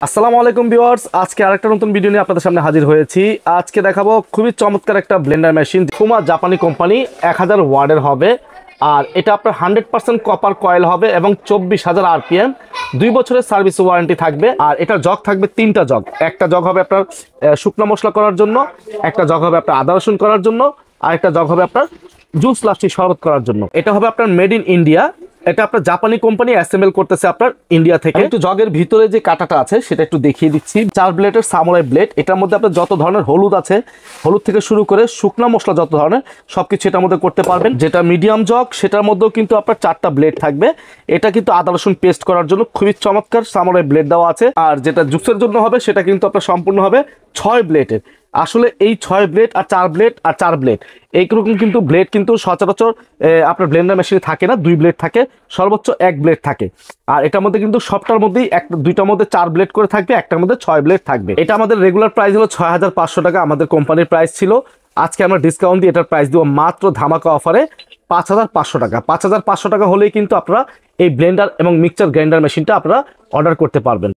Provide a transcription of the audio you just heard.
আসসালামু আলাইকুম ভিউয়ার্স, আজকে আরেকটা নতুন ভিডিও নিয়ে আপনাদের সামনে হাজির হয়েছি। আজকে দেখাবো খুবই চমৎকার একটা ব্লেন্ডার মেশিন, ফুমা জাপানি কোম্পানি 1000 ওয়াটের হবে। আর এটা আপনার 100% কপার কয়েল হবে এবং 24,000 আরপিএম, 2 বছরের সার্ভিস ওয়ারেন্টি থাকবে। আর এটা জগ থাকবে 3টা জগ। একটা জগ হবে আপনার শুকনো মশলা করার জন্য, একটা জগ হবে আপনার আদা রসুন করার জন্য, আর একটা জগ হবে আপনার জুস লাস্টি শরবত করার জন্য। এটা হবে আপনার মেড ইন ইন্ডিয়া। এটা আপনার জাপানি কোম্পানি অ্যাসেম্বল করতেছে আপনার ইন্ডিয়া থেকে। একটু জগের ভিতরে যে কাঁটাটা আছে সেটা একটু দেখিয়ে দিচ্ছি। 4 ব্লেডের সামুরাই ব্লেড। এটার মধ্যে আপনার যত ধরনের হলুদ আছে, হলুদ থেকে শুরু করে শুকনা মশলা যত ধরনের সবকিছু এটার মধ্যে করতে পারবেন। যেটা মিডিয়াম জগ সেটার মধ্যেও কিন্তু আপনার 4টা ব্লেড থাকবে। এটা কিন্তু আদা রসুন পেস্ট করার জন্য খুবই চমৎকার সামুরাই ব্লেড দেওয়া আছে। আর যেটা জুসের জন্য হবে সেটা কিন্তু আপনার সম্পূর্ণ হবে 6 ব্লেডের। আসলে এই 6 ব্লেড আর 4 ব্লেড আর 4 ব্লেড এইরকম কিন্তু ব্লেড কিন্তু সচরাচর আপনার ব্লেন্ডার মেশিনে থাকে না। 2 ব্লেড থাকে, সর্বোচ্চ 1 ব্লেড থাকে। আর এটার মধ্যে কিন্তু সবটার মধ্যেই দুইটার মধ্যে 4 ব্লেড করে থাকবে, একটার মধ্যে 6 ব্লেড থাকবে। এটা আমাদের রেগুলার প্রাইস হলো 6500 টাকা, আমাদের কোম্পানির প্রাইস ছিল। আজকে আমরা ডিসকাউন্ট দিয়ে এটার প্রাইস দিব মাত্র ধামাকা অফারে 5500 টাকা। 5500 টাকা হলেই কিন্তু আপনারা এই ব্লেন্ডার এবং মিক্সচার গ্রাইন্ডার মেশিনটা আপনারা অর্ডার করতে পারবেন।